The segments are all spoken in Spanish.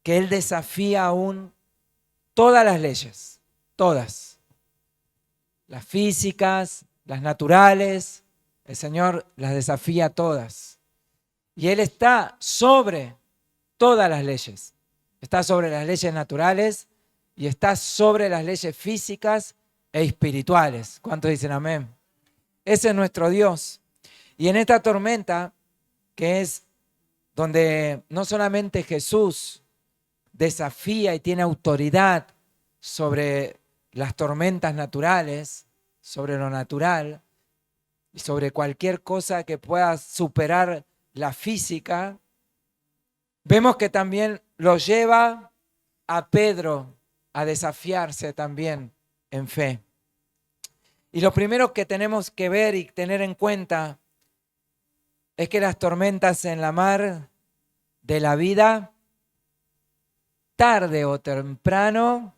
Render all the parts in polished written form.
que Él desafía aún todas las leyes, todas, las físicas, las naturales, el Señor las desafía todas. Y Él está sobre todas las leyes. Está sobre las leyes naturales y está sobre las leyes físicas e espirituales. ¿Cuántos dicen amén? Ese es nuestro Dios. Y en esta tormenta, que es donde no solamente Jesús desafía y tiene autoridad sobre las tormentas naturales, sobre lo natural y sobre cualquier cosa que pueda superar la física, vemos que también lo lleva a Pedro a desafiarse también en fe. Y lo primero que tenemos que ver y tener en cuenta es que las tormentas en la mar de la vida, tarde o temprano,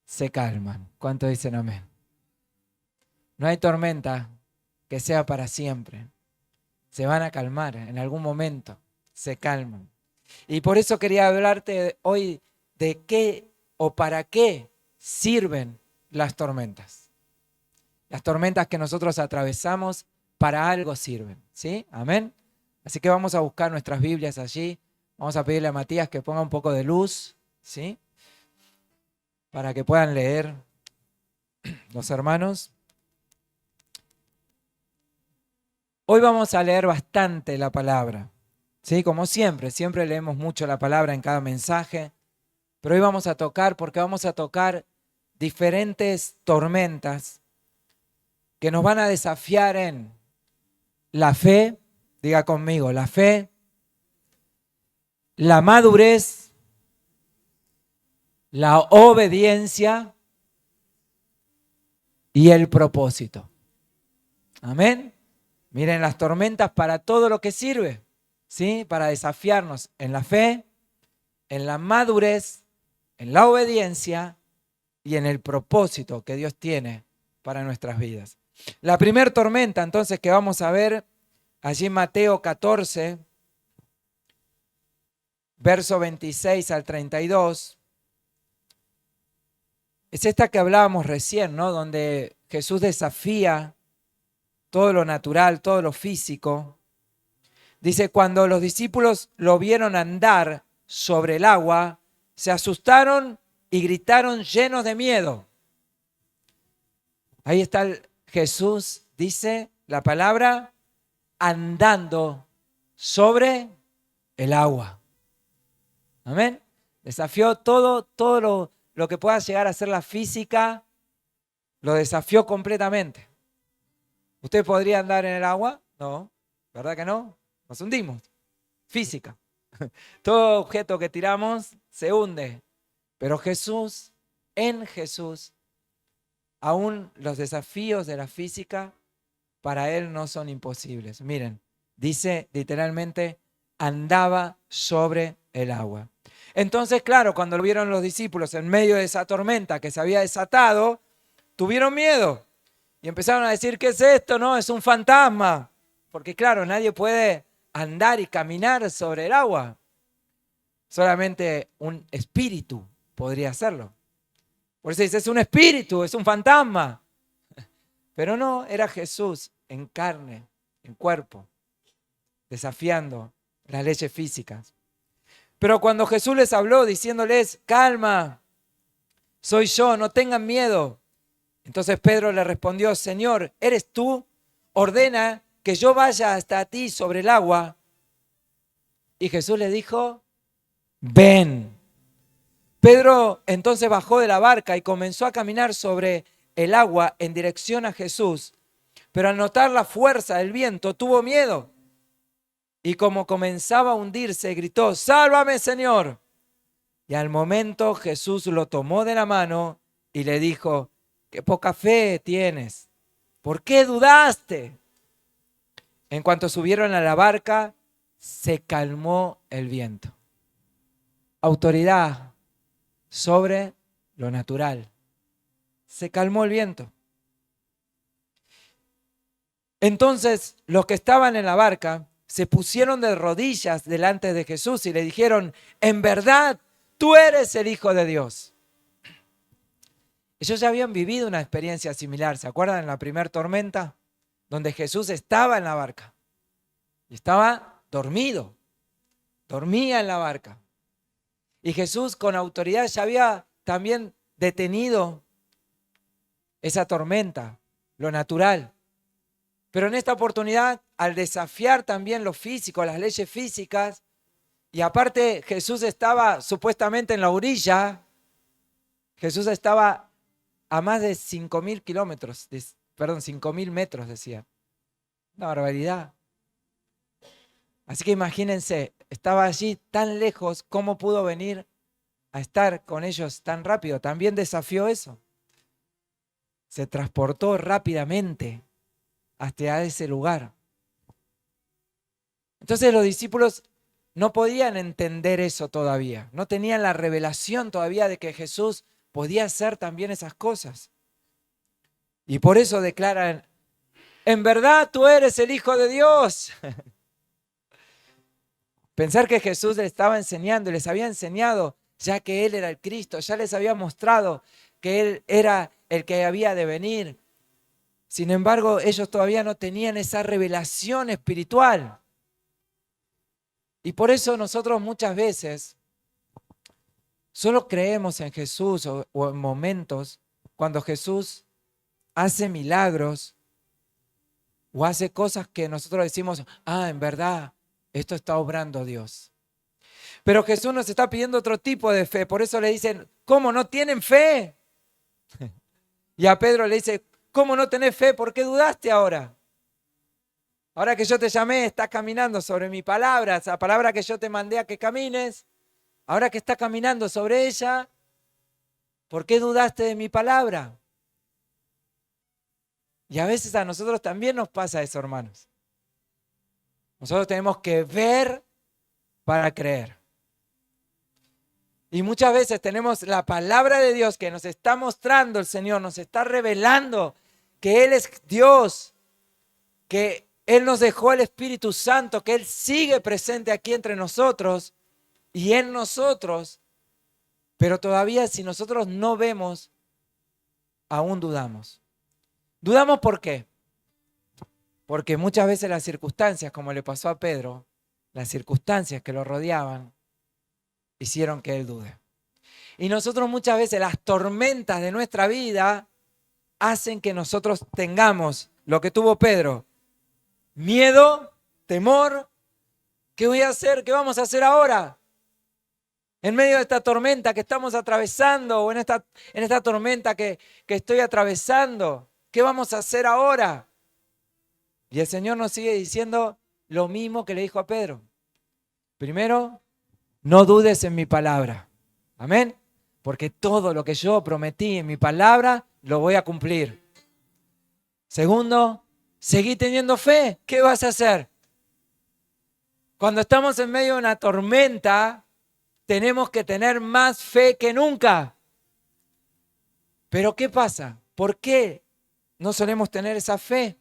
se calman. ¿Cuántos dicen amén? No hay tormenta que sea para siempre. Se van a calmar en algún momento, se calman. Y por eso quería hablarte hoy de qué o para qué sirven las tormentas. Las tormentas que nosotros atravesamos para algo sirven, ¿sí? Amén. Así que vamos a buscar nuestras Biblias allí. Vamos a pedirle a Matías que ponga un poco de luz, ¿sí? Para que puedan leer los hermanos. Hoy vamos a leer bastante la palabra, ¿sí? Como siempre leemos mucho la palabra en cada mensaje, pero hoy vamos a tocar, porque vamos a tocar diferentes tormentas que nos van a desafiar en la fe, diga conmigo, la fe, la madurez, la obediencia y el propósito. Amén. Miren, las tormentas para todo lo que sirve, ¿sí? Para desafiarnos en la fe, en la madurez, en la obediencia y en el propósito que Dios tiene para nuestras vidas. La primera tormenta, entonces, que vamos a ver allí en Mateo 14, verso 26 al 32, es esta que hablábamos recién, ¿no? Donde Jesús desafía todo lo natural, todo lo físico. Dice, cuando los discípulos lo vieron andar sobre el agua, se asustaron y gritaron llenos de miedo. Ahí está Jesús, dice la palabra, andando sobre el agua. Amén. Desafió todo lo que pueda llegar a ser la física, lo desafió completamente. ¿Usted podría andar en el agua? No, ¿verdad que no? Nos hundimos. Física. Todo objeto que tiramos se hunde. Pero Jesús, en Jesús, aún los desafíos de la física para Él no son imposibles. Miren, dice literalmente, andaba sobre el agua. Entonces, claro, cuando lo vieron los discípulos en medio de esa tormenta que se había desatado, tuvieron miedo. Y empezaron a decir, ¿qué es esto? No, es un fantasma. Porque claro, nadie puede andar y caminar sobre el agua. Solamente un espíritu podría hacerlo. Por eso dice, es un espíritu, es un fantasma. Pero no, era Jesús en carne, en cuerpo, desafiando las leyes físicas. Pero cuando Jesús les habló diciéndoles, calma, soy yo, no tengan miedo. Entonces Pedro le respondió, Señor, ¿eres tú? Ordena que yo vaya hasta ti sobre el agua. Y Jesús le dijo, ven. Pedro entonces bajó de la barca y comenzó a caminar sobre el agua en dirección a Jesús. Pero al notar la fuerza del viento, tuvo miedo. Y como comenzaba a hundirse, gritó, ¡sálvame, Señor! Y al momento Jesús lo tomó de la mano y le dijo, ¡qué poca fe tienes! ¿Por qué dudaste? En cuanto subieron a la barca, se calmó el viento. Autoridad sobre lo natural. Se calmó el viento. Entonces los que estaban en la barca se pusieron de rodillas delante de Jesús y le dijeron, en verdad, tú eres el Hijo de Dios. Ellos ya habían vivido una experiencia similar, ¿se acuerdan en la primera tormenta? Donde Jesús estaba en la barca y estaba dormido, dormía en la barca. Y Jesús con autoridad ya había también detenido esa tormenta, lo natural. Pero en esta oportunidad, al desafiar también lo físico, las leyes físicas, y aparte Jesús estaba supuestamente en la orilla, Jesús estaba a más de 5.000 kilómetros, perdón, 5.000 metros decía. Una barbaridad. Así que imagínense, estaba allí tan lejos, ¿cómo pudo venir a estar con ellos tan rápido? También desafió eso. Se transportó rápidamente hasta ese lugar. Entonces los discípulos no podían entender eso todavía. No tenían la revelación todavía de que Jesús podía hacer también esas cosas. Y por eso declaran, en verdad tú eres el Hijo de Dios. Pensar que Jesús les estaba enseñando y les había enseñado ya que Él era el Cristo, ya les había mostrado que Él era el que había de venir. Sin embargo, ellos todavía no tenían esa revelación espiritual. Y por eso nosotros muchas veces solo creemos en Jesús o en momentos cuando Jesús hace milagros o hace cosas que nosotros decimos, en verdad, esto está obrando Dios. Pero Jesús nos está pidiendo otro tipo de fe. Por eso le dicen, ¿cómo no tienen fe? Y a Pedro le dice, ¿cómo no tenés fe? ¿Por qué dudaste ahora? Ahora que yo te llamé, estás caminando sobre mi palabra, esa palabra que yo te mandé a que camines. Ahora que estás caminando sobre ella, ¿por qué dudaste de mi palabra? Y a veces a nosotros también nos pasa eso, hermanos. Nosotros tenemos que ver para creer. Y muchas veces tenemos la palabra de Dios que nos está mostrando el Señor, nos está revelando que Él es Dios, que Él nos dejó el Espíritu Santo, que Él sigue presente aquí entre nosotros y en nosotros, pero todavía si nosotros no vemos, aún dudamos. ¿Dudamos por qué? Porque muchas veces las circunstancias, como le pasó a Pedro, las circunstancias que lo rodeaban, hicieron que él dude. Y nosotros muchas veces las tormentas de nuestra vida hacen que nosotros tengamos lo que tuvo Pedro. Miedo, temor. ¿Qué voy a hacer? ¿Qué vamos a hacer ahora? En medio de esta tormenta que estamos atravesando o en esta tormenta que estoy atravesando, ¿qué vamos a hacer ahora? Y el Señor nos sigue diciendo lo mismo que le dijo a Pedro. Primero, no dudes en mi palabra. Amén. Porque todo lo que yo prometí en mi palabra lo voy a cumplir. Segundo, seguí teniendo fe. ¿Qué vas a hacer? Cuando estamos en medio de una tormenta, tenemos que tener más fe que nunca. Pero ¿qué pasa? ¿Por qué no solemos tener esa fe?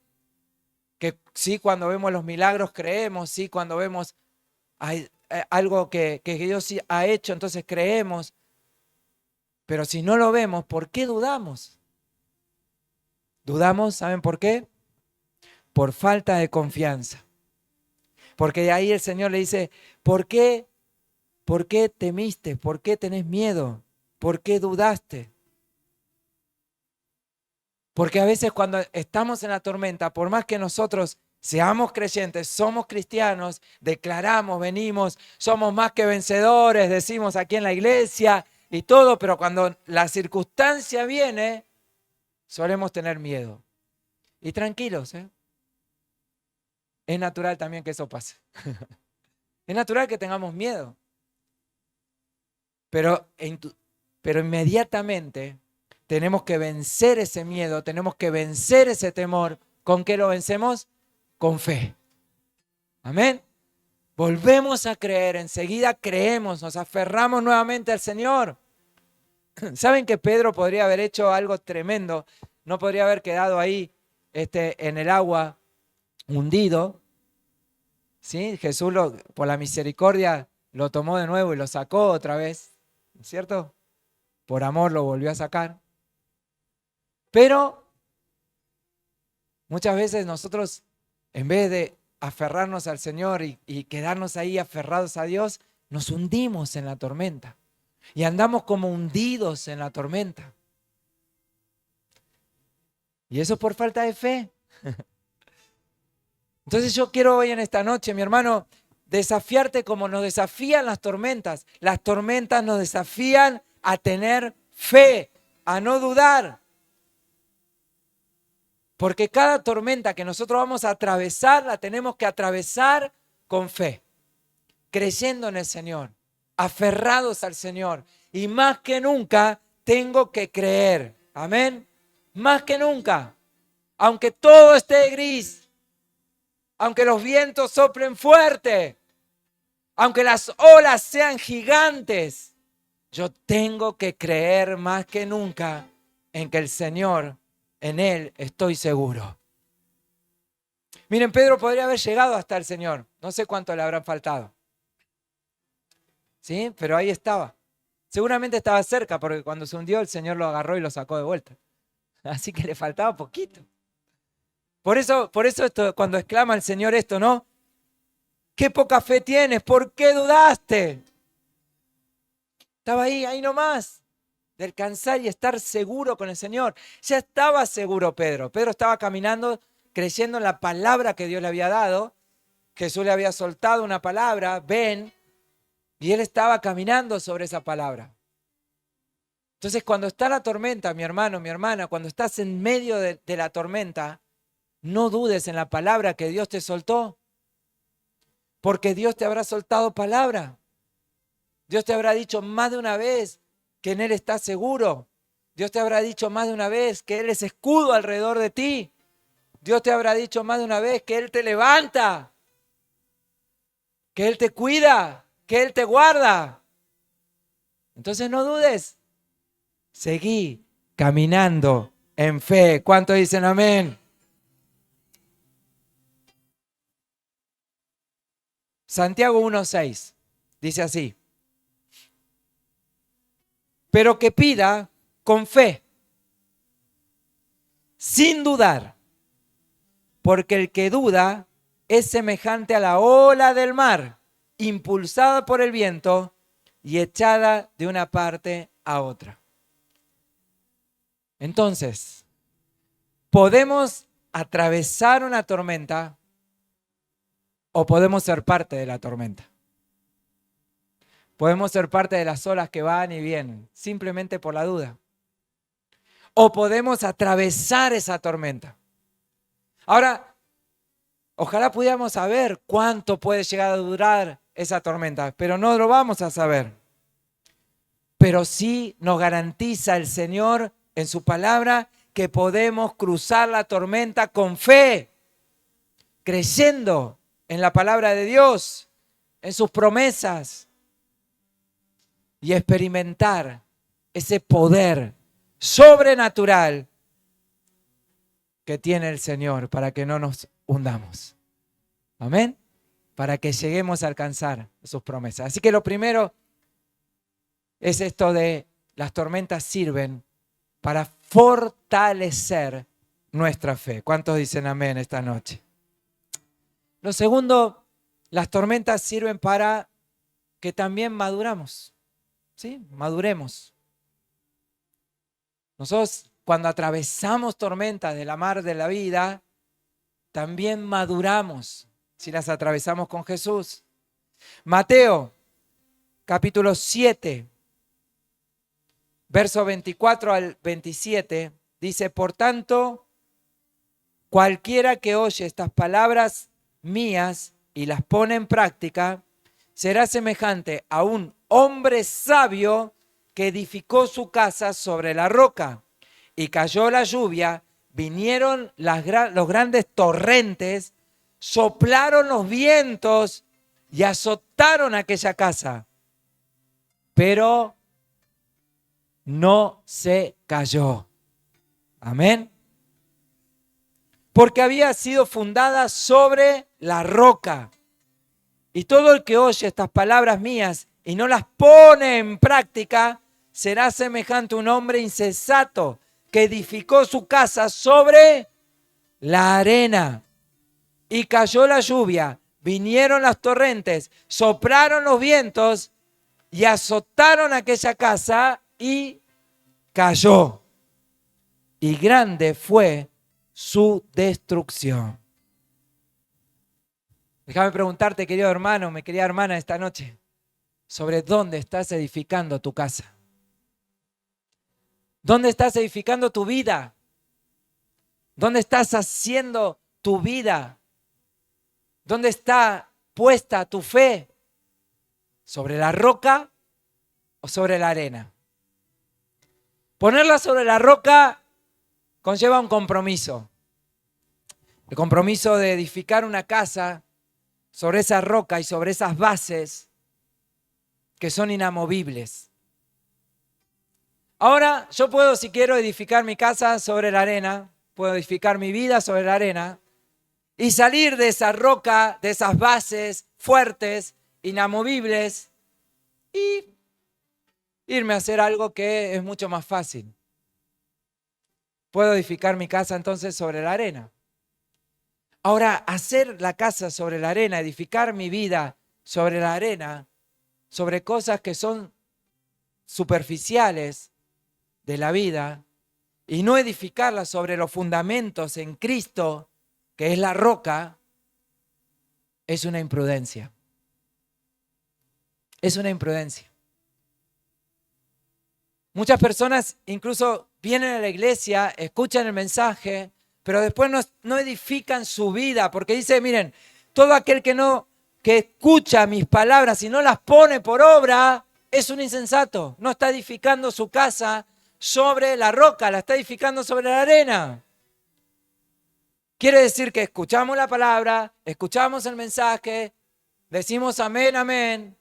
Que sí, cuando vemos los milagros creemos, sí, cuando vemos algo que Dios sí ha hecho, entonces creemos. Pero si no lo vemos, ¿por qué dudamos? Dudamos, ¿saben por qué? Por falta de confianza. Porque de ahí el Señor le dice, ¿por qué temiste? ¿Por qué tenés miedo? ¿Por qué dudaste? Porque a veces cuando estamos en la tormenta, por más que nosotros seamos creyentes, somos cristianos, declaramos, venimos, somos más que vencedores, decimos aquí en la iglesia y todo, pero cuando la circunstancia viene, solemos tener miedo. Y tranquilos, es natural también que eso pase. Es natural que tengamos miedo. Pero inmediatamente tenemos que vencer ese miedo, tenemos que vencer ese temor. ¿Con qué lo vencemos? Con fe. Amén. Volvemos a creer, enseguida creemos, nos aferramos nuevamente al Señor. ¿Saben que Pedro podría haber hecho algo tremendo? No podría haber quedado ahí en el agua hundido. ¿Sí? Jesús por la misericordia lo tomó de nuevo y lo sacó otra vez, ¿no es cierto? Por amor lo volvió a sacar. Pero muchas veces nosotros, en vez de aferrarnos al Señor y quedarnos ahí aferrados a Dios, nos hundimos en la tormenta y andamos como hundidos en la tormenta. Y eso es por falta de fe. Entonces yo quiero hoy en esta noche, mi hermano, desafiarte como nos desafían las tormentas. Las tormentas nos desafían a tener fe, a no dudar. Porque cada tormenta que nosotros vamos a atravesar, la tenemos que atravesar con fe, creyendo en el Señor, aferrados al Señor. Y más que nunca tengo que creer. Amén. Más que nunca. Aunque todo esté gris, aunque los vientos soplen fuerte, aunque las olas sean gigantes, yo tengo que creer más que nunca en que el Señor, en Él estoy seguro. Miren, Pedro podría haber llegado hasta el Señor. No sé cuánto le habrán faltado. ¿Sí? Pero ahí estaba. Seguramente estaba cerca porque cuando se hundió el Señor lo agarró y lo sacó de vuelta. Así que le faltaba poquito. Por eso cuando exclama el Señor esto, ¿no? ¡Qué poca fe tienes! ¿Por qué dudaste? Estaba ahí nomás, de alcanzar y estar seguro con el Señor. Ya estaba seguro Pedro. Pedro estaba caminando, creyendo en la palabra que Dios le había dado. Jesús le había soltado una palabra, ven, y él estaba caminando sobre esa palabra. Entonces, cuando está la tormenta, mi hermano, mi hermana, cuando estás en medio de la tormenta, no dudes en la palabra que Dios te soltó, porque Dios te habrá soltado palabra. Dios te habrá dicho más de una vez que en Él estás seguro. Dios te habrá dicho más de una vez que Él es escudo alrededor de ti. Dios te habrá dicho más de una vez que Él te levanta, que Él te cuida, que Él te guarda. Entonces no dudes. Seguí caminando en fe. ¿Cuántos dicen amén? Santiago 1:6 dice así: pero que pida con fe, sin dudar, porque el que duda es semejante a la ola del mar, impulsada por el viento y echada de una parte a otra. Entonces, podemos atravesar una tormenta o podemos ser parte de la tormenta. Podemos ser parte de las olas que van y vienen, simplemente por la duda. O podemos atravesar esa tormenta. Ahora, ojalá pudiéramos saber cuánto puede llegar a durar esa tormenta, pero no lo vamos a saber. Pero sí nos garantiza el Señor en su palabra que podemos cruzar la tormenta con fe, creyendo en la palabra de Dios, en sus promesas y experimentar ese poder sobrenatural que tiene el Señor para que no nos hundamos. Amén. Para que lleguemos a alcanzar sus promesas. Así que lo primero es esto de las tormentas sirven para fortalecer nuestra fe. ¿Cuántos dicen amén esta noche? Lo segundo, las tormentas sirven para que también maduramos. ¿Sí? Maduremos. Nosotros cuando atravesamos tormentas de la mar de la vida, también maduramos si las atravesamos con Jesús. Mateo, capítulo 7, verso 24 al 27, dice: por tanto, cualquiera que oye estas palabras mías y las pone en práctica, será semejante a un hombre sabio que edificó su casa sobre la roca. Y cayó la lluvia, vinieron los grandes torrentes, soplaron los vientos y azotaron aquella casa. Pero no se cayó. Amén. Porque había sido fundada sobre la roca. Y todo el que oye estas palabras mías y no las pone en práctica, será semejante a un hombre insensato que edificó su casa sobre la arena. Y cayó la lluvia, vinieron las torrentes, soplaron los vientos y azotaron aquella casa y cayó. Y grande fue su destrucción. Déjame preguntarte, querido hermano, mi querida hermana, esta noche, sobre dónde estás edificando tu casa. ¿Dónde estás edificando tu vida? ¿Dónde estás haciendo tu vida? ¿Dónde está puesta tu fe? ¿Sobre la roca o sobre la arena? Ponerla sobre la roca conlleva un compromiso. El compromiso de edificar una casa sobre esa roca y sobre esas bases que son inamovibles. Ahora, yo puedo, si quiero, edificar mi casa sobre la arena, puedo edificar mi vida sobre la arena y salir de esa roca, de esas bases fuertes, inamovibles, y irme a hacer algo que es mucho más fácil. Puedo edificar mi casa entonces sobre la arena. Ahora, hacer la casa sobre la arena, edificar mi vida sobre la arena, sobre cosas que son superficiales de la vida, y no edificarla sobre los fundamentos en Cristo, que es la roca, es una imprudencia. Es una imprudencia. Muchas personas incluso vienen a la iglesia, escuchan el mensaje, pero después no edifican su vida, porque dice, miren, todo aquel que escucha mis palabras y no las pone por obra, es un insensato. No está edificando su casa sobre la roca, la está edificando sobre la arena. Quiere decir que escuchamos la palabra, escuchamos el mensaje, decimos amén, amén,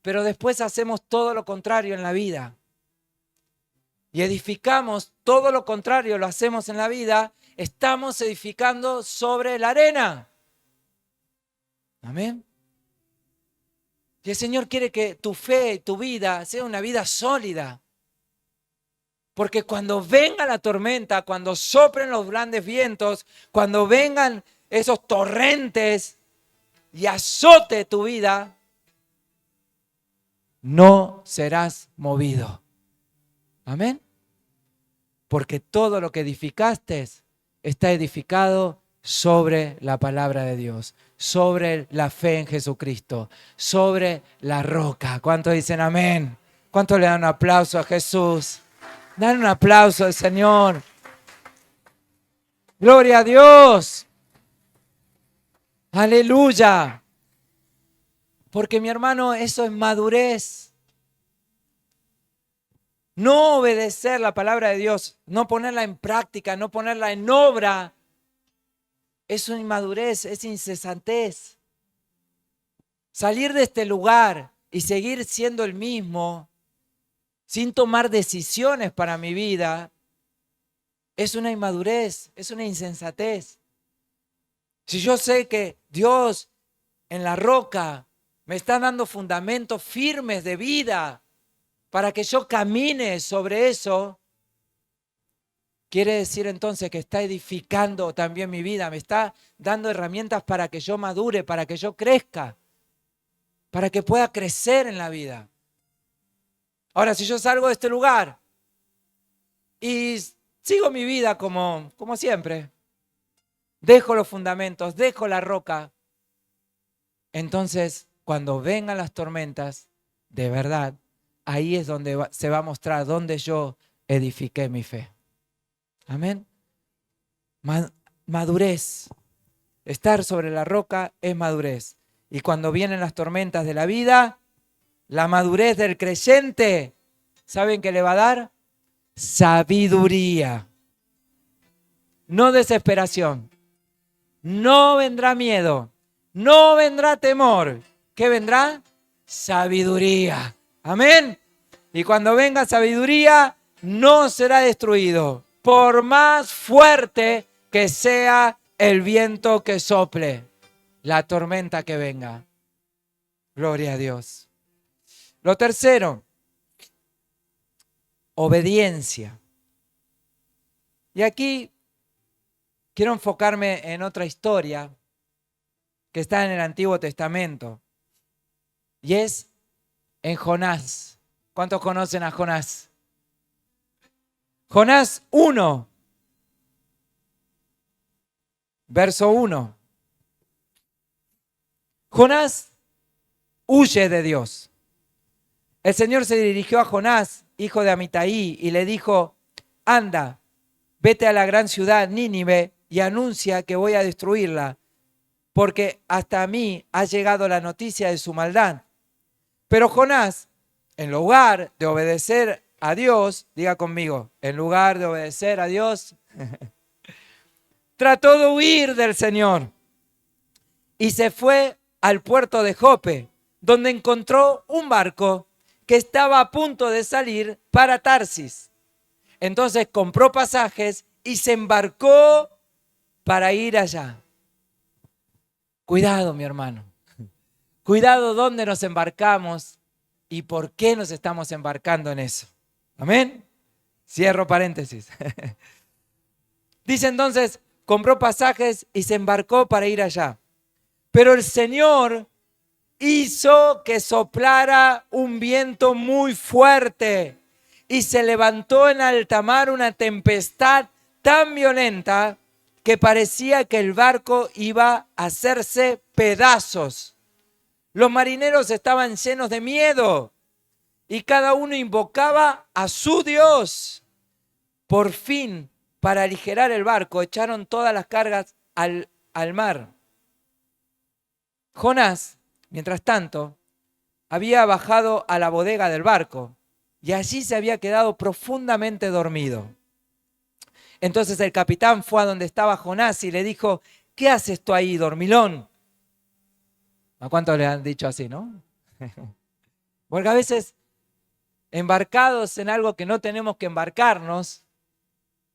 pero después hacemos todo lo contrario en la vida. Y edificamos todo lo contrario, lo hacemos en la vida, estamos edificando sobre la arena. Amén. Y el Señor quiere que tu fe y tu vida sea una vida sólida. Porque cuando venga la tormenta, cuando soplen los grandes vientos, cuando vengan esos torrentes y azote tu vida, no serás movido. Amén. Porque todo lo que edificaste está edificado sobre la palabra de Dios, sobre la fe en Jesucristo, sobre la roca. ¿Cuántos dicen amén? ¿Cuántos le dan un aplauso a Jesús? Dan un aplauso al Señor. Gloria a Dios. Aleluya. Porque mi hermano, eso es madurez. No obedecer la palabra de Dios, no ponerla en práctica, no ponerla en obra, es una inmadurez, es insensatez. Salir de este lugar y seguir siendo el mismo, sin tomar decisiones para mi vida, es una inmadurez, es una insensatez. Si yo sé que Dios en la roca me está dando fundamentos firmes de vida para que yo camine sobre eso, quiere decir entonces que está edificando también mi vida, me está dando herramientas para que yo madure, para que yo crezca, para que pueda crecer en la vida. Ahora, si yo salgo de este lugar y sigo mi vida como siempre, dejo los fundamentos, dejo la roca, entonces cuando vengan las tormentas, de verdad, ahí es donde se va a mostrar dónde yo edifiqué mi fe. Amén. Madurez. Estar sobre la roca es madurez. Y cuando vienen las tormentas de la vida, la madurez del creyente, ¿saben qué le va a dar? Sabiduría. No desesperación. No vendrá miedo. No vendrá temor. ¿Qué vendrá? Sabiduría. Amén. Y cuando venga sabiduría, no será destruido, por más fuerte que sea el viento que sople, la tormenta que venga. Gloria a Dios. Lo tercero, obediencia. Y aquí quiero enfocarme en otra historia que está en el Antiguo Testamento. Y es en Jonás. ¿Cuántos conocen a Jonás? Jonás 1, verso 1. Jonás huye de Dios. El Señor se dirigió a Jonás, hijo de Amitai, y le dijo: anda, vete a la gran ciudad Nínive y anuncia que voy a destruirla, porque hasta a mí ha llegado la noticia de su maldad. Pero Jonás, en lugar de obedecer a Dios, diga conmigo, en lugar de obedecer a Dios, trató de huir del Señor y se fue al puerto de Jope, donde encontró un barco que estaba a punto de salir para Tarsis. Entonces compró pasajes y se embarcó para ir allá. Cuidado, mi hermano. Cuidado dónde nos embarcamos y por qué nos estamos embarcando en eso. Amén. Cierro paréntesis. Dice entonces, compró pasajes y se embarcó para ir allá. Pero el Señor hizo que soplara un viento muy fuerte y se levantó en alta mar una tempestad tan violenta que parecía que el barco iba a hacerse pedazos. Los marineros estaban llenos de miedo y cada uno invocaba a su Dios. Por fin, para aligerar el barco, echaron todas las cargas al mar. Jonás, mientras tanto, había bajado a la bodega del barco y allí se había quedado profundamente dormido. Entonces el capitán fue a donde estaba Jonás y le dijo: ¿qué haces tú ahí, dormilón? ¿A cuántos le han dicho así, no? Porque a veces, embarcados en algo que no tenemos que embarcarnos,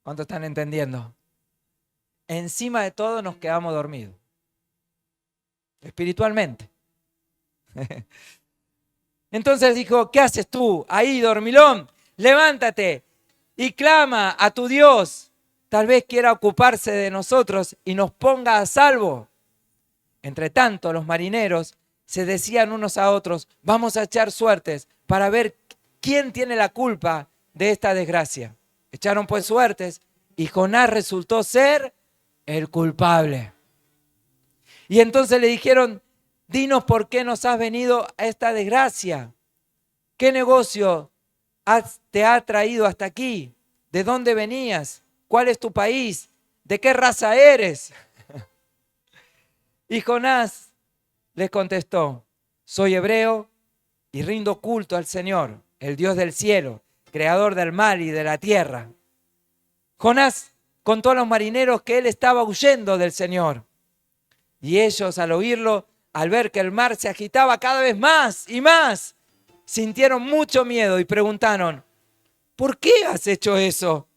¿cuántos están entendiendo? Encima de todo nos quedamos dormidos, espiritualmente. Entonces dijo: ¿qué haces tú ahí, dormilón? Levántate y clama a tu Dios. Tal vez quiera ocuparse de nosotros y nos ponga a salvo. Entre tanto, los marineros se decían unos a otros: vamos a echar suertes para ver quién tiene la culpa de esta desgracia. Echaron pues suertes y Jonás resultó ser el culpable. Y entonces le dijeron: dinos por qué nos has venido a esta desgracia. ¿Qué negocio te ha traído hasta aquí? ¿De dónde venías? ¿Cuál es tu país? ¿De qué raza eres? Y Jonás les contestó: soy hebreo y rindo culto al Señor, el Dios del cielo, creador del mar y de la tierra. Jonás contó a los marineros que él estaba huyendo del Señor. Y ellos, al oírlo, al ver que el mar se agitaba cada vez más y más, sintieron mucho miedo y preguntaron: ¿por qué has hecho eso?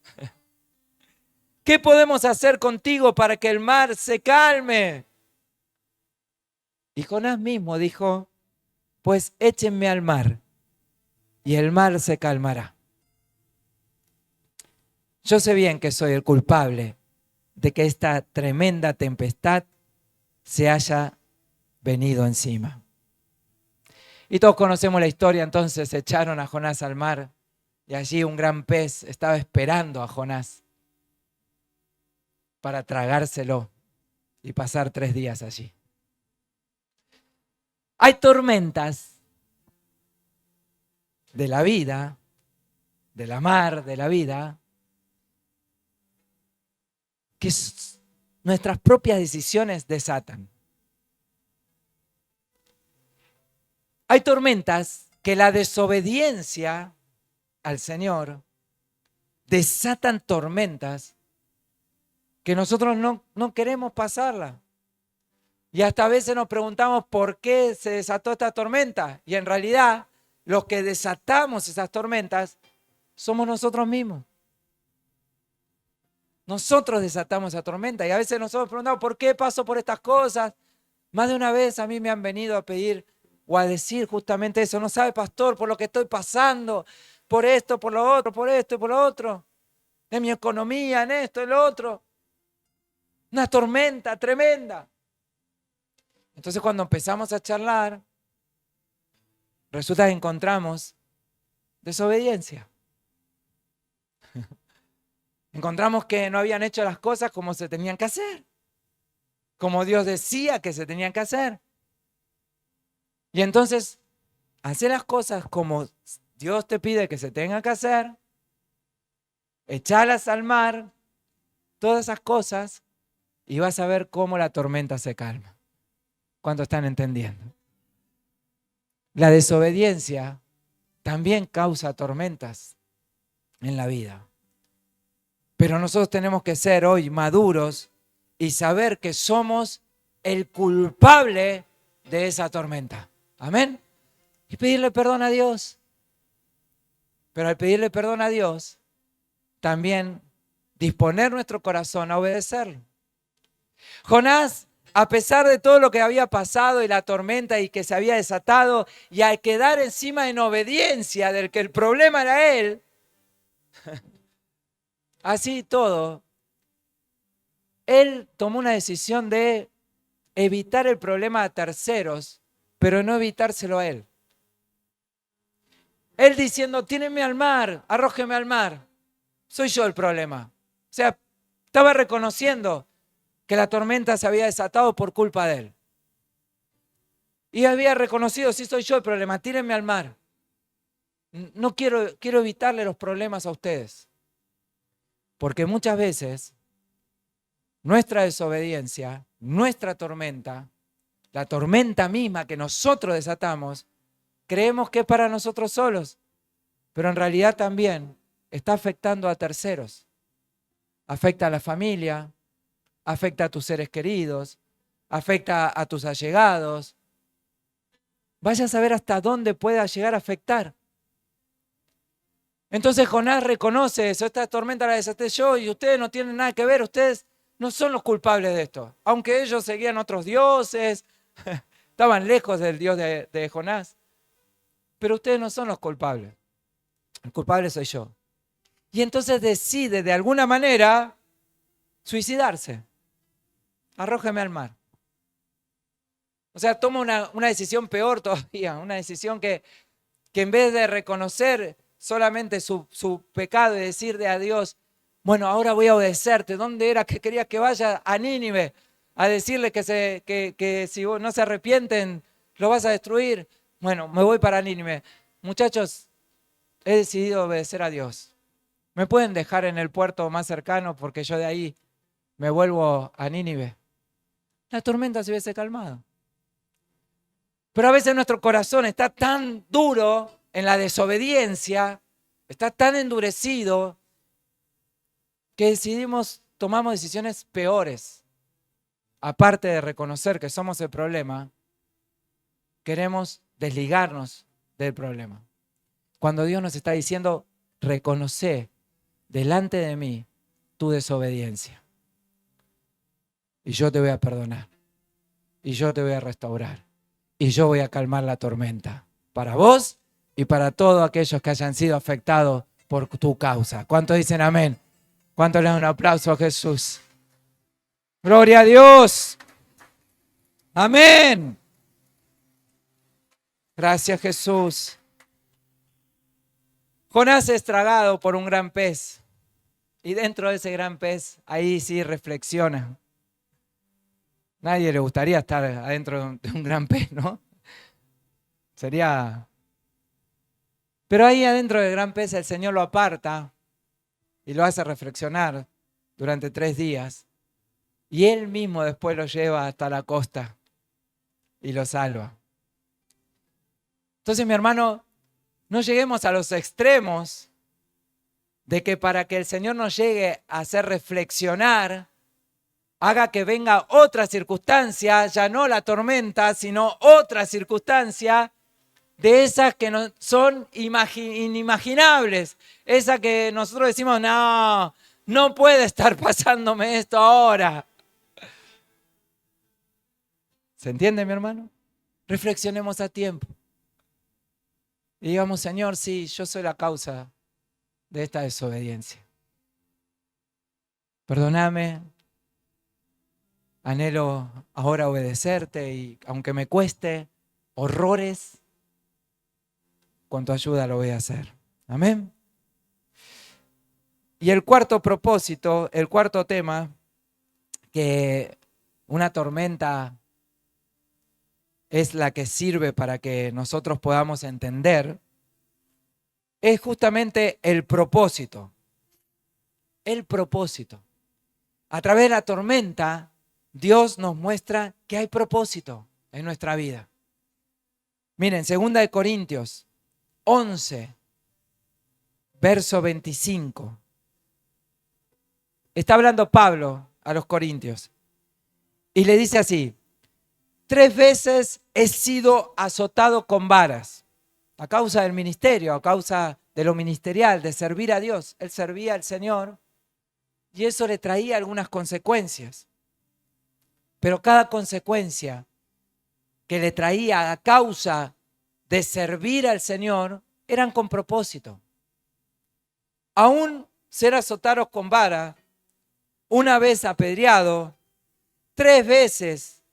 ¿Qué podemos hacer contigo para que el mar se calme? Y Jonás mismo dijo: pues échenme al mar y el mar se calmará. Yo sé bien que soy el culpable de que esta tremenda tempestad se haya venido encima. Y todos conocemos la historia. Entonces echaron a Jonás al mar y allí un gran pez estaba esperando a Jonás para tragárselo y pasar 3 días allí. Hay tormentas de la vida, de la mar, de la vida, que nuestras propias decisiones desatan. Hay tormentas que la desobediencia al Señor desatan tormentas que nosotros no queremos pasarla. Y hasta a veces nos preguntamos por qué se desató esta tormenta. Y en realidad, los que desatamos esas tormentas somos nosotros mismos. Nosotros desatamos esa tormenta y a veces nosotros preguntamos: ¿por qué paso por estas cosas? Más de una vez a mí me han venido a pedir o a decir justamente eso. No sabe, pastor, por lo que estoy pasando, por esto, por lo otro, por esto y por lo otro, en mi economía, en esto, en lo otro. Una tormenta tremenda. Entonces cuando empezamos a charlar, resulta que encontramos desobediencia. Encontramos que no habían hecho las cosas como se tenían que hacer, como Dios decía que se tenían que hacer. Y entonces, hacer las cosas como Dios te pide que se tengan que hacer, echarlas al mar, todas esas cosas, y vas a ver cómo la tormenta se calma. ¿Cuánto están entendiendo? La desobediencia también causa tormentas en la vida. Pero nosotros tenemos que ser hoy maduros y saber que somos el culpable de esa tormenta. Amén. Y pedirle perdón a Dios. Pero al pedirle perdón a Dios, también disponer nuestro corazón a obedecerlo. Jonás, a pesar de todo lo que había pasado y la tormenta y que se había desatado, y al quedar encima en obediencia del que el problema era él, así todo, él tomó una decisión de evitar el problema a terceros, pero no evitárselo a él. Él diciendo, tíreme al mar, arrójeme al mar, soy yo el problema. O sea, estaba reconociendo que la tormenta se había desatado por culpa de él. Y había reconocido, sí, soy yo el problema, tírenme al mar. No quiero evitarle los problemas a ustedes. Porque muchas veces nuestra desobediencia, nuestra tormenta, la tormenta misma que nosotros desatamos, creemos que es para nosotros solos, pero en realidad también está afectando a terceros. Afecta a la familia, afecta a tus seres queridos, afecta a tus allegados. Vaya a saber hasta dónde pueda llegar a afectar. Entonces Jonás reconoce eso, esta tormenta la desaté yo y ustedes no tienen nada que ver, ustedes no son los culpables de esto. Aunque ellos seguían otros dioses, estaban lejos del Dios de Jonás, pero ustedes no son los culpables. El culpable soy yo. Y entonces decide de alguna manera suicidarse. Arrójeme al mar. O sea, toma una decisión peor todavía, una decisión que en vez de reconocer solamente su pecado y decirle a Dios, bueno, ahora voy a obedecerte. ¿Dónde era que quería que vaya? A Nínive, a decirle que si no se arrepienten, lo vas a destruir. Bueno, me voy para Nínive. Muchachos, he decidido obedecer a Dios. ¿Me pueden dejar en el puerto más cercano porque yo de ahí me vuelvo a Nínive? La tormenta se hubiese calmado. Pero a veces nuestro corazón está tan duro en la desobediencia, está tan endurecido, que tomamos decisiones peores. Aparte de reconocer que somos el problema, queremos desligarnos del problema. Cuando Dios nos está diciendo, reconoce delante de mí tu desobediencia. Y yo te voy a perdonar. Y yo te voy a restaurar. Y yo voy a calmar la tormenta. Para vos y para todos aquellos que hayan sido afectados por tu causa. ¿Cuántos dicen amén? ¿Cuántos le dan un aplauso a Jesús? ¡Gloria a Dios! ¡Amén! Gracias, Jesús. Jonás es tragado por un gran pez. Y dentro de ese gran pez, ahí sí reflexiona. Nadie le gustaría estar adentro de un gran pez, ¿no? Sería... Pero ahí adentro del gran pez el Señor lo aparta y lo hace reflexionar durante 3 días. Y Él mismo después lo lleva hasta la costa y lo salva. Entonces, mi hermano, no lleguemos a los extremos de que para que el Señor nos llegue a hacer reflexionar, haga que venga otra circunstancia, ya no la tormenta, sino otra circunstancia de esas que no, son inimaginables, esas que nosotros decimos, no puede estar pasándome esto ahora. ¿Se entiende, mi hermano? reflexionemos a tiempo. Y digamos, Señor, sí, yo soy la causa de esta desobediencia. Perdóname, anhelo ahora obedecerte y aunque me cueste horrores, con tu ayuda lo voy a hacer. Amén. Y el cuarto propósito, el cuarto tema, que una tormenta es la que sirve para que nosotros podamos entender, es justamente el propósito. El propósito. A través de la tormenta, Dios nos muestra que hay propósito en nuestra vida. Miren, 2 Corintios 11, verso 25. Está hablando Pablo a los corintios y le dice así: 3 veces he sido azotado con varas a causa del ministerio, a causa de lo ministerial, de servir a Dios. Él servía al Señor y eso le traía algunas consecuencias. Pero cada consecuencia que le traía a causa de servir al Señor eran con propósito. Aún ser azotados con vara, una vez apedreado, 3 veces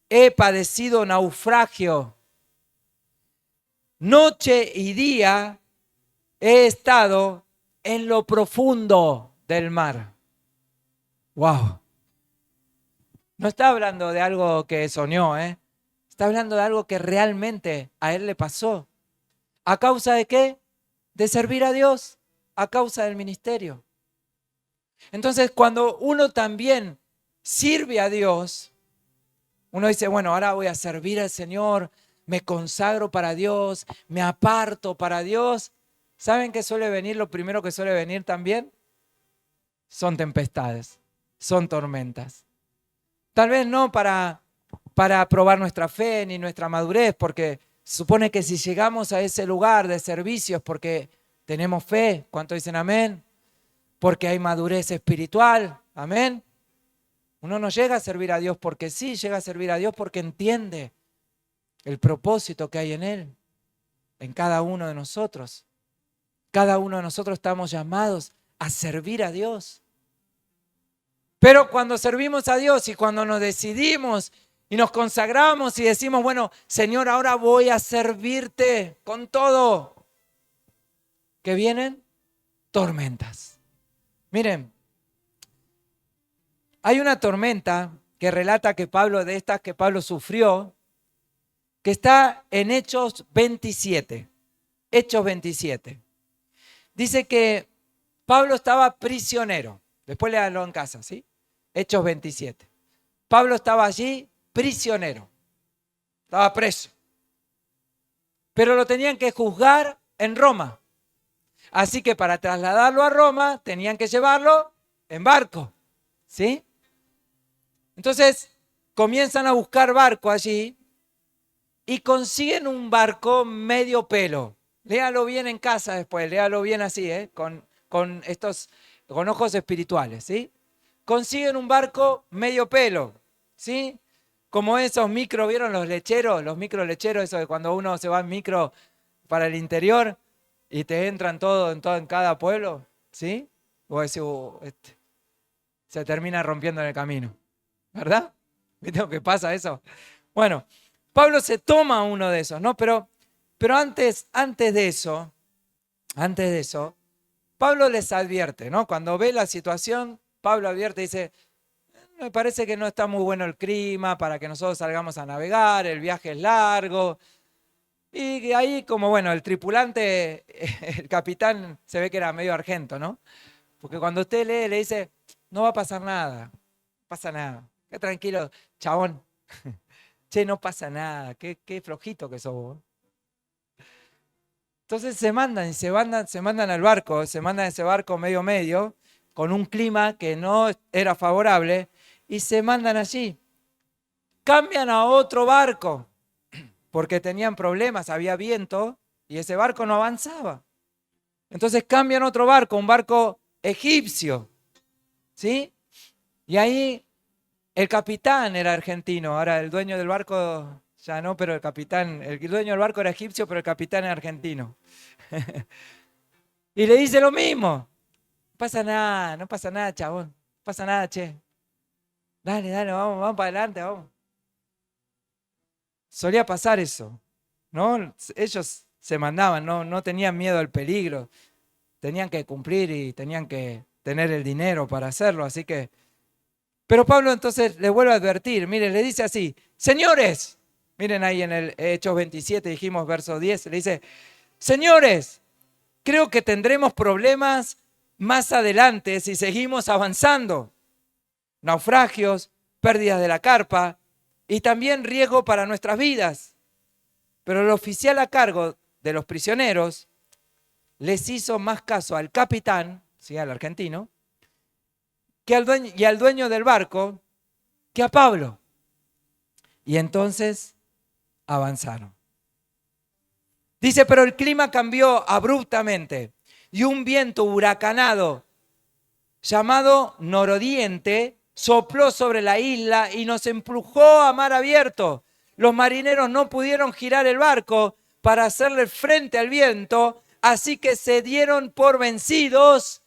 he padecido naufragio. Noche y día he estado en lo profundo del mar. ¡Wow! No está hablando de algo que soñó, Está hablando de algo que realmente a él le pasó. ¿A causa de qué? De servir a Dios, a causa del ministerio. Entonces, cuando uno también sirve a Dios, uno dice, bueno, ahora voy a servir al Señor, me consagro para Dios, me aparto para Dios. ¿Saben qué suele venir? Lo primero que suele venir también son tempestades, son tormentas. Tal vez no para probar nuestra fe ni nuestra madurez, porque se supone que si llegamos a ese lugar de servicio es porque tenemos fe. ¿Cuántos dicen amén? Porque hay madurez espiritual. Amén. Uno no llega a servir a Dios porque sí, llega a servir a Dios porque entiende el propósito que hay en Él, en cada uno de nosotros. Cada uno de nosotros estamos llamados a servir a Dios. Pero cuando servimos a Dios y cuando nos decidimos y nos consagramos y decimos, bueno, Señor, ahora voy a servirte con todo, ¿qué vienen? Tormentas. Miren, hay una tormenta que relata que Pablo sufrió, que está en Hechos 27. Hechos 27. Dice que Pablo estaba prisionero. Después léanlo en casa, ¿sí? Hechos 27. Pablo estaba allí prisionero. Estaba preso. Pero lo tenían que juzgar en Roma. Así que para trasladarlo a Roma tenían que llevarlo en barco, ¿sí? Entonces comienzan a buscar barco allí y consiguen un barco medio pelo. Léalo bien en casa después, léalo bien así, con ojos espirituales, ¿sí? Consiguen un barco medio pelo, ¿sí? Como esos micro, ¿vieron los lecheros? Los micro lecheros, eso de cuando uno se va en micro para el interior y te entran en cada pueblo, ¿sí? Vos decís, se termina rompiendo en el camino, ¿verdad? ¿Viste lo que pasa eso? Bueno, Pablo se toma uno de esos, ¿no? Pero antes de eso, Pablo les advierte, ¿no? Cuando ve la situación, Pablo advierte y dice, me parece que no está muy bueno el clima para que nosotros salgamos a navegar, el viaje es largo. Y ahí como, bueno, el tripulante, el capitán se ve que era medio argento, ¿no? Porque cuando usted lee, le dice, no va a pasar nada, no pasa nada. Qué tranquilo, chabón. Che, no pasa nada, qué flojito que sos vos. Entonces se mandan al barco, se mandan ese barco medio, con un clima que no era favorable, y se mandan allí. Cambian a otro barco, porque tenían problemas, había viento, y ese barco no avanzaba. Entonces cambian otro barco, un barco egipcio, ¿sí? Y ahí el capitán era argentino, ahora el dueño del barco ya no, pero el capitán, el dueño del barco era egipcio, pero el capitán era argentino. Y le dice lo mismo. No pasa nada, no pasa nada, chabón. No pasa nada, che. Dale, dale, vamos para adelante, vamos. Solía pasar eso, ¿no? Ellos se mandaban, no tenían miedo al peligro. Tenían que cumplir y tenían que tener el dinero para hacerlo, así que... Pero Pablo entonces le vuelve a advertir, miren, le dice así, señores, miren ahí en el Hechos 27, dijimos verso 10, le dice, señores, creo que tendremos problemas más adelante si seguimos avanzando. Naufragios, pérdidas de la carpa y también riesgo para nuestras vidas. Pero el oficial a cargo de los prisioneros les hizo más caso al capitán, ¿sí? Al argentino, y al dueño del barco que a Pablo. Y entonces avanzaron. Dice, pero el clima cambió abruptamente y un viento huracanado llamado nororiente sopló sobre la isla y nos empujó a mar abierto. Los marineros no pudieron girar el barco para hacerle frente al viento, así que se dieron por vencidos